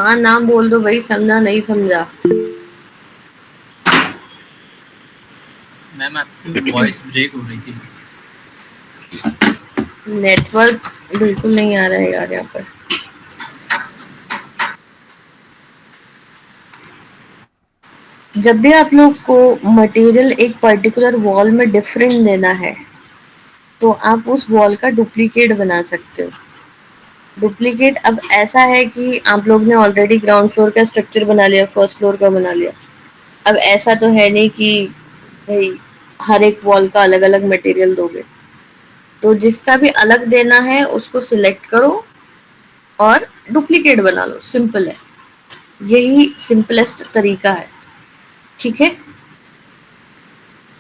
हाँ नाम बोल दो भाई, समझा नहीं समझा। मैम आपकी वॉइस ब्रेक हो रही थी। नेटवर्क बिल्कुल नहीं आ रहा है यार यहाँ पर। जब भी आप लोग को मटेरियल एक पर्टिकुलर वॉल में डिफरेंट देना है तो आप उस वॉल का डुप्लीकेट बना सकते हो। डुप्लीकेट अब ऐसा है कि आप लोग ने ऑलरेडी ग्राउंड फ्लोर का स्ट्रक्चर बना लिया, फर्स्ट फ्लोर का बना लिया। अब ऐसा तो है नहीं कि भाई हर एक वॉल का अलग अलग मटेरियल दोगे। तो जिसका भी अलग देना है उसको सिलेक्ट करो और डुप्लीकेट बना लो, सिंपल है। यही सिंपलेस्ट तरीका है। ठीक है।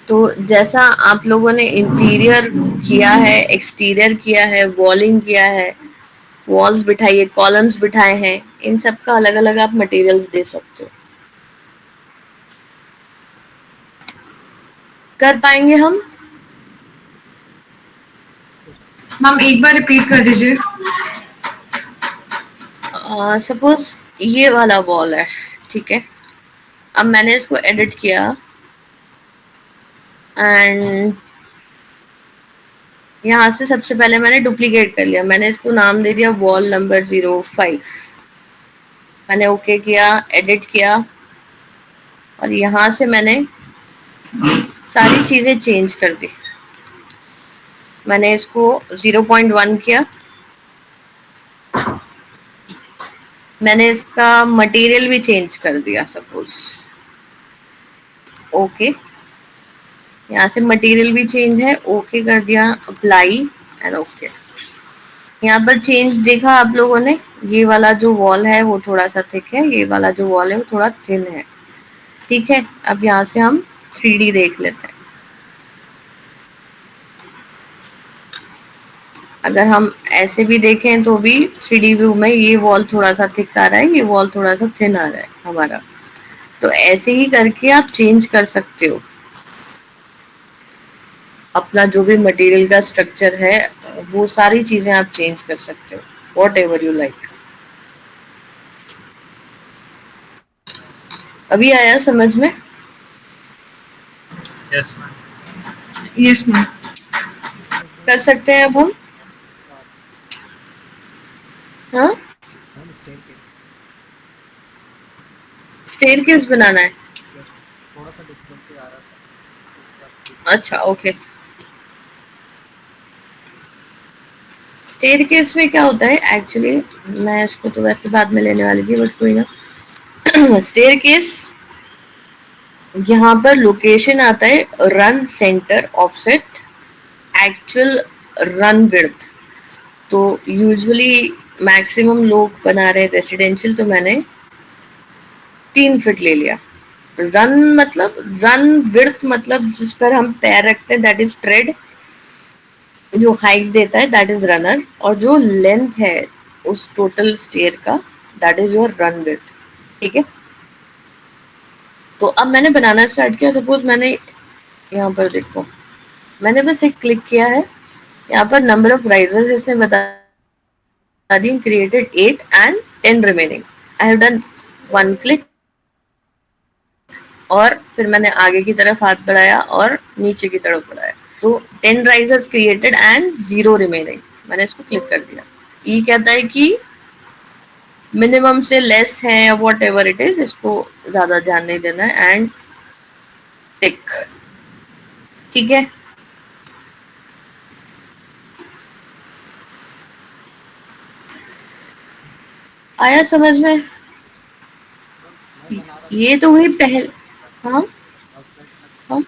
तो जैसा आप लोगों ने इंटीरियर किया है, एक्सटीरियर किया है, वॉलिंग किया है, वॉल्स बिठाई है, कॉलम्स बिठाए हैं, इन सब का अलग अलग आप मटेरियल्स दे सकते हो। कर पाएंगे हम? मैम एक बार रिपीट कर दीजिए। सपोज ये वाला वॉल है, ठीक है। अब मैंने इसको एडिट किया एंड यहाँ से सबसे पहले मैंने डुप्लीकेट कर लिया। मैंने इसको नाम दे दिया वॉल नंबर 05। मैंने ओके किया, एडिट किया और यहाँ से मैंने सारी चीजें चेंज कर दी। मैंने इसको 0.1 किया। मैंने इसका मटेरियल भी चेंज कर दिया सपोज। ओके, यहाँ से मटेरियल भी चेंज है, ओके कर दिया, अप्लाई एंड ओके। यहाँ पर चेंज देखा आप लोगों ने, ये वाला जो वॉल है वो थोड़ा सा थिक है, ये वाला जो वॉल है वो थोड़ा थिन है। ठीक है। अब यहाँ से हम 3D देख लेते हैं। अगर हम ऐसे भी देखें तो भी 3D व्यू में ये वॉल थोड़ा सा थिक आ रहा है, ये वॉल थोड़ा सा थिन आ रहा है हमारा। तो ऐसे ही करके आप चेंज कर सकते हो अपना जो भी मटेरियल का स्ट्रक्चर है, वो सारी चीजें आप चेंज कर सकते हो, वॉट एवर यू लाइक। अभी आया समझ में? Yes ma'am. Yes ma'am. कर सकते हैं अब हम। हाँ, स्टेयरकेस बनाना है। अच्छा ओके। स्टेयरकेस में क्या होता है एक्चुअली, मैं इसको तो वैसे बाद में लेने वाली थी बट कोई ना। स्टेयरकेस यहाँ पर लोकेशन आता है run centre offset actual run width. तो यूजुअली मैक्सिमम लोग बना रहे रेसिडेंशियल, तो मैंने 3 फीट ले लिया। रन मतलब, रन विड्थ मतलब जिस पर हम पैर रखते हैं दैट इज ट्रेड, जो हाइट देता है दैट इज रनर, और जो लेंथ है उस टोटल स्टेयर का that is your run width. ठीक है। तो अब मैंने बनाना स्टार्ट किया। सपोज मैंने यहाँ पर देखो, मैंने बस एक क्लिक किया है, यहाँ पर नंबर ऑफ राइजर्स इसने बता दी, created 8 and 10 remaining. I have done 1 click और फिर मैंने आगे की तरफ हाथ बढ़ाया और नीचे की तरफ बढ़ाया, तो 10 राइजर्स क्रिएटेड एंड 0 रिमेनिंग। मैंने इसको क्लिक कर दिया। ये कहता है कि मिनिमम से लेस है या वॉट एवर इट इज, इसको ज्यादा ध्यान नहीं देना है एंड टिक। ठीक है। आया समझ में? ये तो हुई पहले। हाँ हाँ,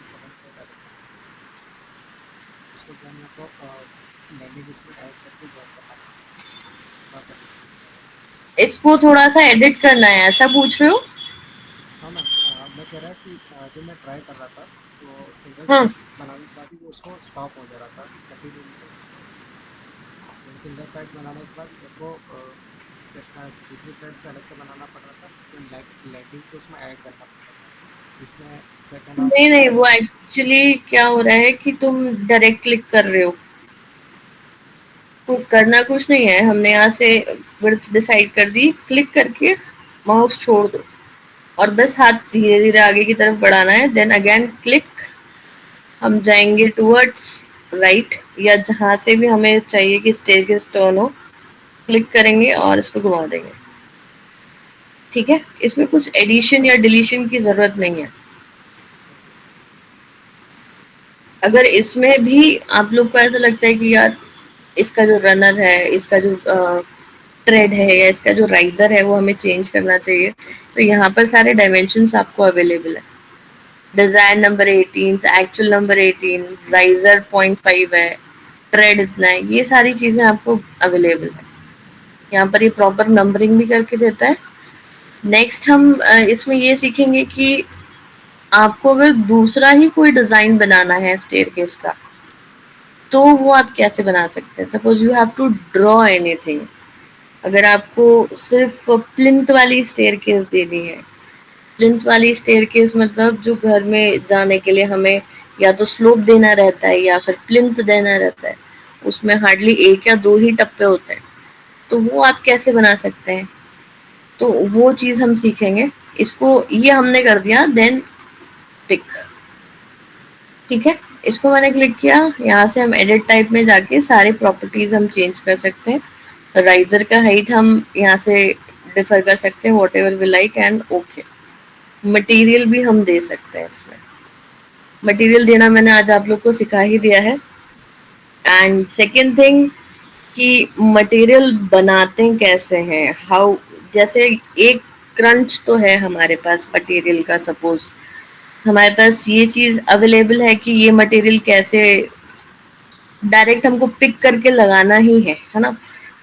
इसको थोड़ा सा एडिट करना है, ऐसा पूछ रहे हो? हाँ, नहीं नहीं, वो एक्चुअली क्या हो रहा है कि तुम डायरेक्ट क्लिक कर रहे हो। तो करना कुछ नहीं है, हमने यहाँ से विड्थ डिसाइड कर दी क्लिक करके। माउस छोड़ दो और बस हाथ धीरे धीरे आगे की तरफ बढ़ाना है। देन अगेन क्लिक, हम जाएंगे टूवर्ड्स राइट, या जहां से भी हमें चाहिए कि स्टेयरकेस टर्न हो, क्लिक करेंगे और इसको घुमा देंगे। ठीक है, इसमें कुछ एडिशन या डिलीशन की जरूरत नहीं है। अगर इसमें भी आप लोग को ऐसा लगता है कि यार इसका जो रनर है, इसका जो ट्रेड है या इसका जो राइजर है वो हमें चेंज करना चाहिए, तो यहाँ पर सारे डायमेंशंस आपको अवेलेबल है। Design number 18, actual number 18, riser 0.5 है, ट्रेड इतना है, ये सारी चीजें आपको अवेलेबल है। यहाँ पर ये प्रॉपर नंबरिंग भी करके देता है। नेक्स्ट हम इसमें ये सीखेंगे कि आपको अगर दूसरा ही कोई डिजाइन बनाना है स्टेयरकेस का, तो वो आप कैसे बना सकते हैं। Suppose you have to draw anything, अगर आपको सिर्फ प्लिंथ वाली स्टेयरकेस देनी है, प्लिंथ वाली स्टेयरकेस मतलब जो घर में जाने के लिए हमें या तो स्लोप देना रहता है या फिर प्लिंथ देना रहता है, उसमें हार्डली एक या दो ही टप्पे होते हैं, तो वो आप कैसे बना सकते हैं, तो वो चीज हम सीखेंगे। इसको ये हमने कर दिया, देन टिक। ठीक है, इसको मैंने क्लिक किया, यहाँ से हम एडिट टाइप में जाके सारे प्रॉपर्टीज हम चेंज कर सकते हैं। राइजर का हाइट हम यहाँ से डिफर कर सकते हैं, whatever we like, and okay. Material भी हम दे सकते हैं, इसमें मटेरियल देना मैंने आज आप लोग को सिखा ही दिया है। एंड सेकेंड थिंग कि मटेरियल बनाते कैसे हैं, हाउ, जैसे एक क्रंच तो है हमारे पास मटेरियल का, सपोज हमारे पास ये चीज अवेलेबल है कि ये मटेरियल कैसे डायरेक्ट हमको पिक करके लगाना ही है ना,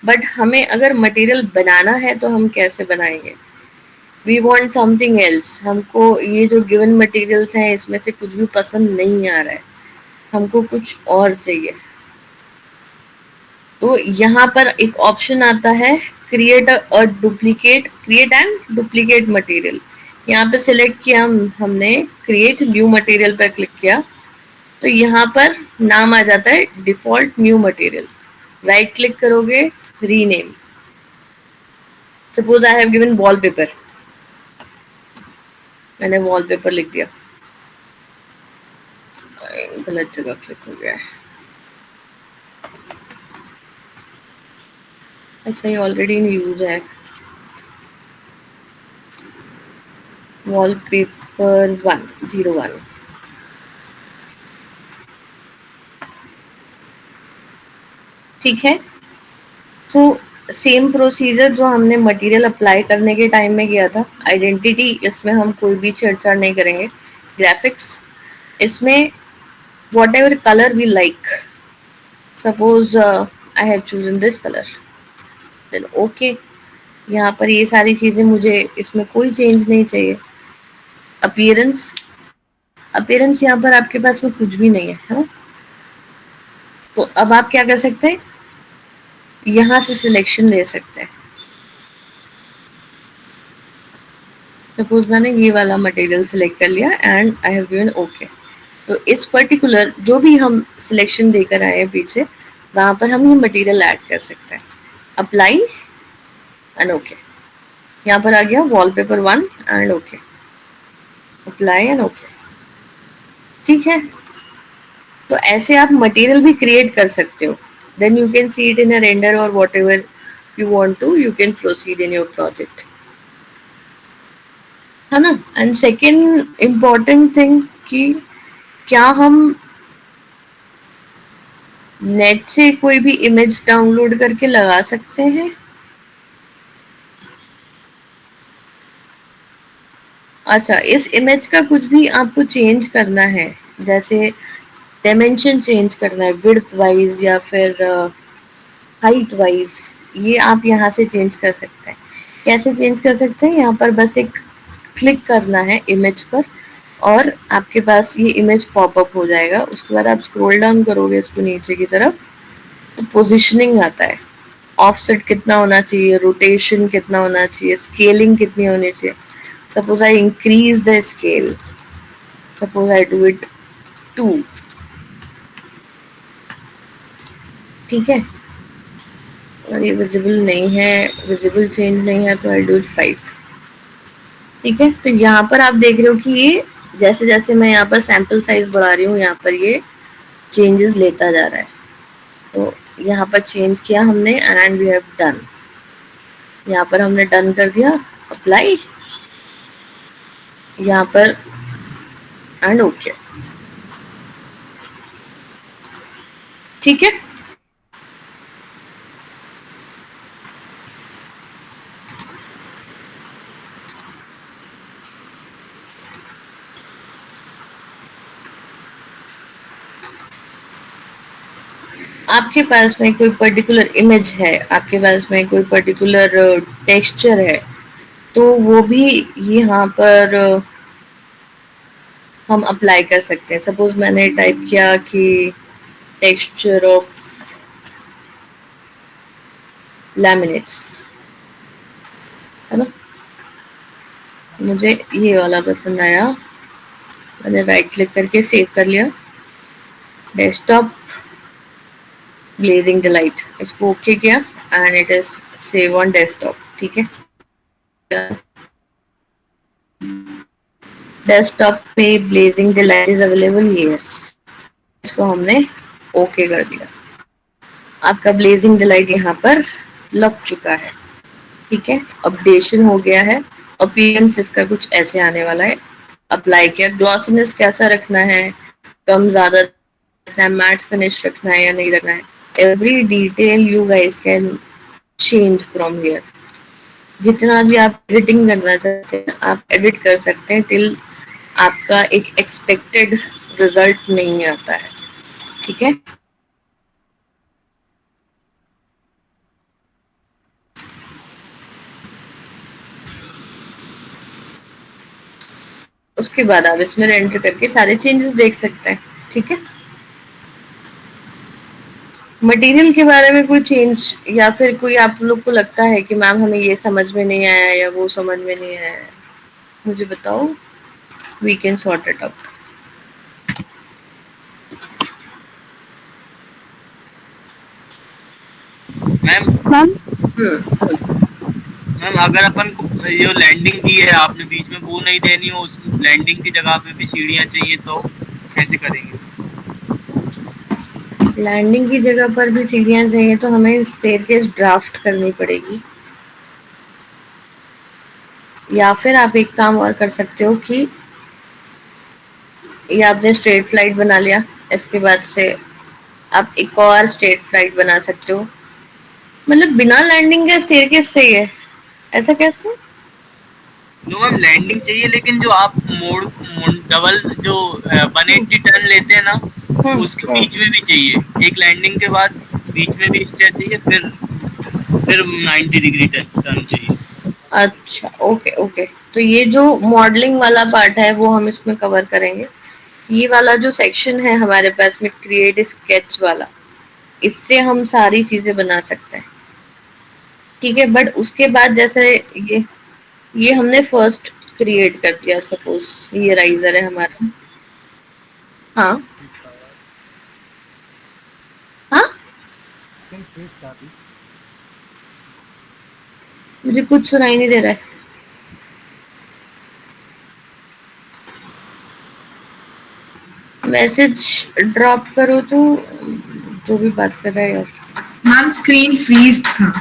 बट हमें अगर मटेरियल बनाना है तो हम कैसे बनाएंगे। वी वॉन्ट समथिंग एल्स, हमको ये जो गिवन मटेरियल्स हैं इसमें से कुछ भी पसंद नहीं आ रहा है, हमको कुछ और चाहिए। तो यहाँ पर एक ऑप्शन आता है, create a duplicate, create and duplicate material. यहाँ पे सिलेक्ट किया हमने क्रिएट न्यू मटेरियल पर क्लिक किया, तो यहाँ पर नाम आ जाता है default new material. Right click करोगे, rename, suppose I have given wallpaper, मैंने वॉलपेपर लिख दिया, गलत जगह क्लिक हो गया है। अच्छा, ये ऑलरेडी इन यूज है, वॉलपेपर 101। ठीक है, तो सेम प्रोसीजर जो हमने मटेरियल अप्लाई करने के टाइम में किया था। आइडेंटिटी, इसमें हम कोई भी छेड़छाड़ नहीं करेंगे। ग्राफिक्स, इसमें whatever colour we like, suppose I have chosen this colour, then okay. यहाँ पर ये सारी चीजें मुझे इसमें कोई चेंज नहीं चाहिए। अपीयरेंस, अपीयरेंस यहाँ पर आपके पास में कुछ भी नहीं है ना, तो अब आप क्या कर सकते हैं, यहाँ से सिलेक्शन दे सकते हैं। सपोज मैंने ये वाला मटेरियल सिलेक्ट कर लिया and I have given okay, तो इस पर्टिकुलर जो भी हम सिलेक्शन देकर आए हैं पीछे, वहां पर हम ये मटेरियल ऐड कर सकते हैं। अप्लाई एंड ओके, यहाँ पर आ गया wallpaper 1 and okay, apply and okay. ठीक है, तो ऐसे आप मटेरियल भी क्रिएट कर सकते हो, then you can see it in a render और whatever you want to, you can proceed in your project, है ना। एंड सेकेंड इम्पॉर्टेंट थिंग कि क्या हम नेट से कोई भी इमेज डाउनलोड करके लगा सकते हैं। अच्छा, इस इमेज का कुछ भी आपको चेंज करना है, जैसे डायमेंशन चेंज करना है विड्थ वाइज या फिर हाइट वाइज, ये आप यहाँ से चेंज कर सकते हैं। कैसे चेंज कर सकते हैं, यहाँ पर बस एक क्लिक करना है इमेज पर और आपके पास ये इमेज पॉपअप हो जाएगा। उसके बाद आप स्क्रॉल डाउन करोगे इसको नीचे की तरफ, तो पोजिशनिंग आता है, ऑफसेट कितना होना चाहिए, रोटेशन कितना होना चाहिए, स्केलिंग कितनी होनी चाहिए। Suppose I increase the scale, suppose I do it 2, ठीक है, और ये विजिबल नहीं है, विजिबल चेंज नहीं है, तो आई डू इट 5। ठीक है, तो यहाँ पर आप देख रहे हो कि ये जैसे जैसे मैं यहाँ पर सैंपल साइज बढ़ा रही हूँ, यहाँ पर ये चेंजेस लेता जा रहा है। तो यहाँ पर चेंज किया हमने एंड वी हैव डन। यहाँ पर हमने डन कर दिया, अप्लाई यहाँ पर एंड ओके। ठीक है, आपके पास में कोई पर्टिकुलर इमेज है, आपके पास में कोई पर्टिकुलर टेक्सचर है, तो वो भी यहाँ पर हम अप्लाई कर सकते हैं। सपोज मैंने टाइप किया कि टेक्सचर ऑफ लैमिनेट्स, है ना, मुझे ये वाला पसंद आया, मैंने राइट क्लिक करके सेव कर लिया, डेस्कटॉप ब्लेजिंग डिलाइट, इसको ओके किया and it is save on desktop. ठीक है, डेस्कटॉप पे blazing delight is available, yes, इसको हमने ओके कर दिया। आपका ब्लेजिंग डिलाइट यहाँ पर लग चुका है। ठीक है, अपडेशन हो गया है, अपीयरेंस इसका कुछ ऐसे आने वाला है। अप्लाई किया, ग्लॉसीनेस कैसा रखना है, कम ज्यादा रखना है, मैट फिनिश रखना है या नहीं रखना है, every detail you guys can change from here. जितना भी आप एडिटिंग करना चाहते हैं आप एडिट कर सकते हैं टिल आपका एक एक्सपेक्टेड रिजल्ट नहीं आता है। ठीक है, उसके बाद आप इसमें एंटर करके सारे चेंजेस देख सकते हैं। ठीक है, मटेरियल के बारे में कोई चेंज या फिर कोई आप लोग को लगता है कि मैम हमें ये समझ में नहीं आया या वो समझ में नहीं आया, मुझे बताओ, we can sort it out. Ma'am ma'am ma'am अगर अपन को ये लैंडिंग की है आपने, बीच में वो नहीं देनी हो, उस लैंडिंग की जगह पे भी सीढ़ियाँ चाहिए, तो कैसे करेंगे? लैंडिंग की जगह पर भी सीढ़ियां चाहिए तो हमें स्टेयरकेस ड्राफ्ट करनी पड़ेगी, या फिर आप एक काम और कर सकते हो कि ये आपने स्ट्रेट फ्लाइट बना लिया, इसके बाद से आप एक और स्ट्रेट फ्लाइट बना सकते हो, मतलब बिना लैंडिंग के स्टेयरकेस सही है, ऐसा कैसे? नो मैम, लैंडिंग चाहिए, लेकिन जो आप डबल जो 180 टर्न लेते हैं ना, उसके बीच में भी चाहिए। एक लैंडिंग के बाद बीच में भी स्टेयर चाहिए, फिर 90 डिग्री टर्न चाहिए। अच्छा, ओके ओके, तो ये जो मॉडलिंग वाला पार्ट है वो हम इसमें कवर करेंगे। ये वाला जो सेक्शन है हमारे पास में क्रिएट स्केच वाला, इससे हम सारी चीजें बना सकते हैं। ठीक है, बट उसके बाद जैसे ये हमने फर्स्ट क्रिएट कर दिया, सपोज ये राइजर है हमारा। हाँ हाँ, मुझे कुछ सुनाई नहीं दे रहा है, मैसेज ड्रॉप करो तो, जो भी बात कर रहे हो। मैम स्क्रीन फ्रीज्ड था।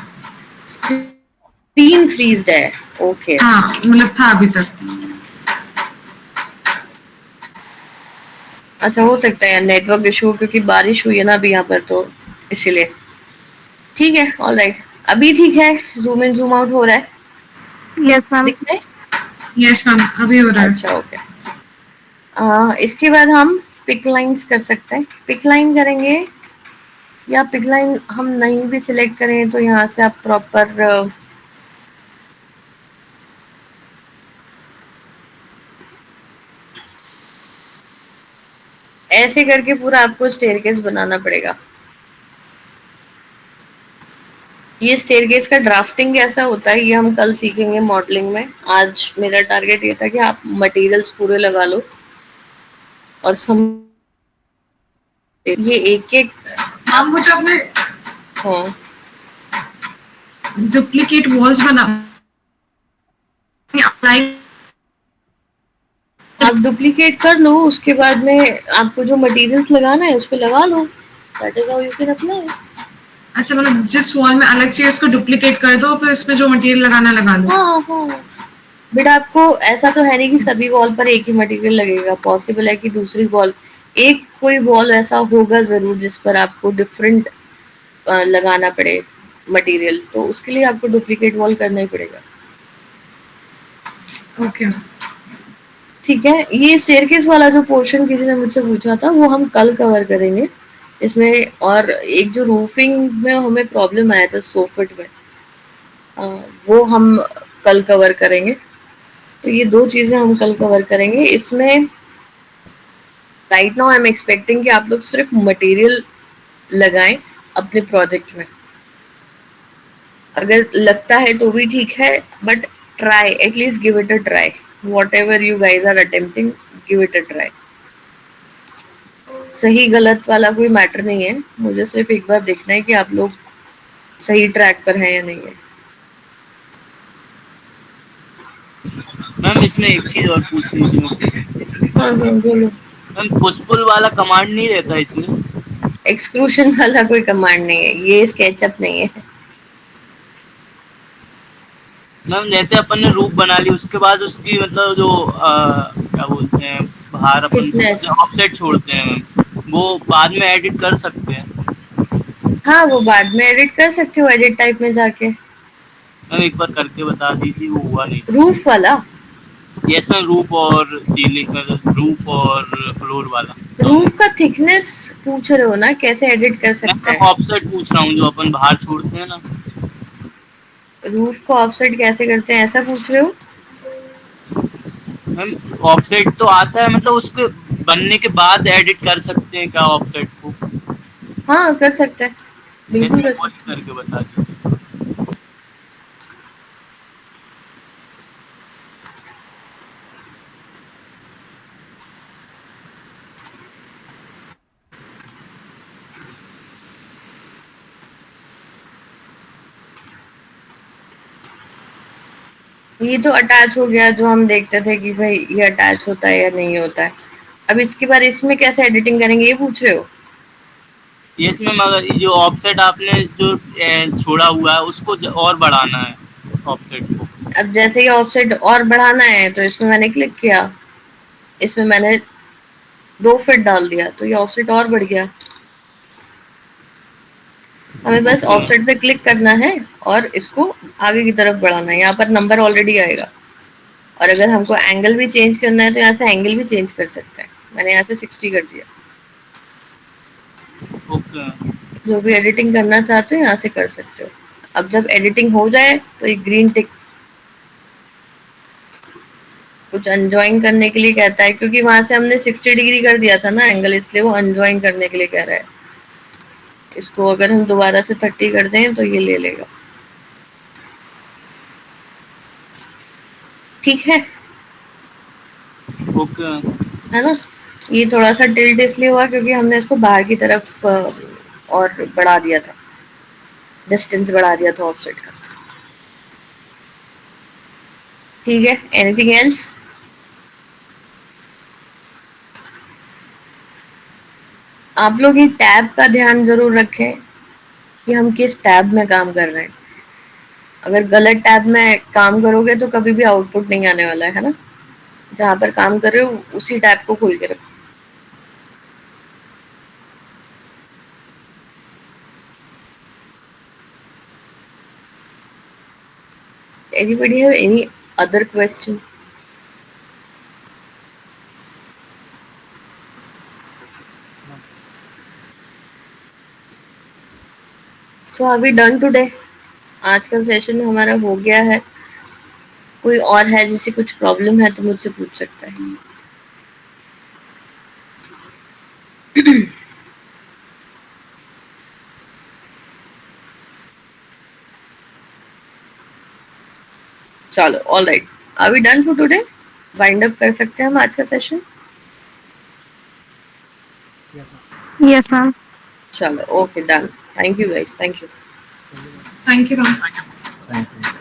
स्क्रीन फ्रीज्ड है, ओके। हाँ मतलब था अभी तक। अच्छा, हो सकता है नेटवर्क इशू, क्योंकि बारिश हुई है ना अभी यहाँ पर, तो इसीलिए। ठीक है, ऑल राइट, अभी ठीक है, जूम इन जूम आउट हो रहा है, यस मैम। दिख रहा है? यस मैम, अभी हो रहा है। अच्छा, ओके। इसके बाद हम पिक लाइन्स कर सकते हैं, पिक लाइन करेंगे, या पिक लाइन हम नहीं भी सिलेक्ट करें तो यहाँ से आप प्रॉपर ऐसे करके पूरा आपको स्टेयरकेस बनाना पड़ेगा। ये स्टेयरकेस का ड्राफ्टिंग कैसा होता है ये हम कल सीखेंगे मॉडलिंग में। आज मेरा टारगेट ये था कि आप मटेरियल्स पूरे लगा लो और ये एक एक, मैम मुझे अपने हाँ, डुप्लीकेट वॉल्स बना अप्लाई आप डुप्लीकेट कर लो, उसके बाद में आपको जो मटेरियल्स लगाना है उस पे लगा लो, that is how you can apply. अच्छा, मतलब जिस वॉल में अलग चाहिए उसको डुप्लीकेट कर दो, फिर उसमें जो मटेरियल लगाना लगा लो। हाँ हाँ, बट आपको ऐसा तो है नहीं कि सभी वॉल पर एक ही मटेरियल लगेगा, पॉसिबल है कि दूसरी वॉल, एक कोई वॉल ऐसा होगा जरूर जिस पर आपको डिफरेंट लगाना पड़े मटेरियल, तो उसके लिए आपको डुप्लीकेट वॉल करना ही पड़ेगा। ओके, ठीक है, ये स्टेयरकेस वाला जो पोर्शन किसी ने मुझसे पूछा था वो हम कल कवर करेंगे इसमें। और एक जो रूफिंग में हमें प्रॉब्लम आया था सोफिट में, वो हम कल कवर करेंगे। तो ये दो चीजें हम कल कवर करेंगे इसमें। Right now I am expecting कि आप लोग सिर्फ मटेरियल लगाएं अपने प्रोजेक्ट में। अगर लगता है तो भी ठीक है, but try, at least give it a try. Whatever you guys are attempting, give it a try. सही गलत वाला कोई मैटर नहीं है, मुझे सिर्फ एक बार देखना है कि आप लोग सही ट्रैक पर हैं या नहीं है। मैम इसमें एक चीज और पूछनी थी मुझसे। हाँ हाँ बोलो। मैम पुश-पुल वाला कमांड नहीं रहता इसमें? एक्सक्लूशन वाला कोई कमांड नहीं है, ये स्केचअप नहीं है। मैम जैसे अपन ने रूफ बना ली उसके बाद उसकी मतलब जो क्या बोलते हैं, बाहर अपन थिकनेस, ऑफसेट छोड़ते हैं मैम, वो बाद में एडिट कर सकते हैं? हाँ वो बाद में एडिट कर सकते हो एडिट टाइप में जाके। मैम एक बार करके बता दीजिए, वो हुआ नहीं। रूफ वाला, यस मैम, रूफ और सीलिंग, रूफ और फ्लोर वाला दोनों। रूफ का थिकनेस पूछ रहे हो ना, कैसे एडिट कर सकते मैं हैं? ऑफसेट पूछ रहा हूँ जो अपन बाहर छोड़ते हैं ना। रूफ को ऑफसेट कैसे करते हैं ऐसा पूछ रहे हो? मैम ऑफसेट तो आता है, मतलब उसके बनने के बाद एडिट कर सकते हैं क्या ऑफसेट को? हाँ कर सकते हैं, यस बिल्कुल मैम, कर वही सकते हैं। करके बता दीजिए। ये तो अटैच हो गया, जो हम देखते थे कि भाई ये अटैच होता है या नहीं होता है। अब इसके बाद इसमें कैसे एडिटिंग करेंगे ये पूछ रहे हो? यस मैम, अगर ये जो ऑफसेट आपने जो छोड़ा हुआ है उसको और बढ़ाना है ऑफसेट को। अब जैसे ये ऑफसेट और बढ़ाना है तो इसमें मैंने क्लिक किया, इसमें मैंने 2 फीट डाल दिया तो ये ऑफसेट और बढ़ गया। हमें बस ओके ऑफसेट पे क्लिक करना है और इसको आगे की तरफ बढ़ाना है। यहाँ पर नंबर ऑलरेडी आएगा, और अगर हमको एंगल भी चेंज करना है तो यहाँ से एंगल भी चेंज कर सकते हैं। मैंने यहाँ से 60 कर दिया। ओके। जो भी एडिटिंग करना चाहते हो यहाँ से कर सकते हो। अब जब एडिटिंग हो जाए तो एक ग्रीन टिक कुछ अनजॉइन करने के लिए कहता है, क्योंकि वहां से हमने 60 डिग्री कर दिया था ना एंगल, इसलिए वो अनजॉइन करने के लिए कह रहा है। इसको अगर हम दोबारा से 30 कर दें तो ये ले लेगा। ठीक है, ओके है ना? ये थोड़ा सा टिल्ट इसलिए हुआ क्योंकि हमने इसको बाहर की तरफ और बढ़ा दिया था, डिस्टेंस बढ़ा दिया था ऑफसेट का। ठीक है, एनीथिंग एल्स? आप लोग एक टैब का ध्यान जरूर रखें कि हम किस टैब में काम कर रहे हैं। अगर गलत टैब में काम करोगे तो कभी भी आउटपुट नहीं आने वाला है ना? जहां पर काम कर रहे हो उसी टैब को खोल के रखो। Anybody have any other question? So are we done today? आज का सेशन हमारा हो गया है। कोई और है जिसे कुछ प्रॉब्लम है तो मुझसे पूछ सकता है। चलो all right, are we done for today? Wind up कर सकते हैं हम आज का सेशन? Yes, ma'am. चलो okay done. Thank you guys, thank you. Thank you ma'am. Thank you.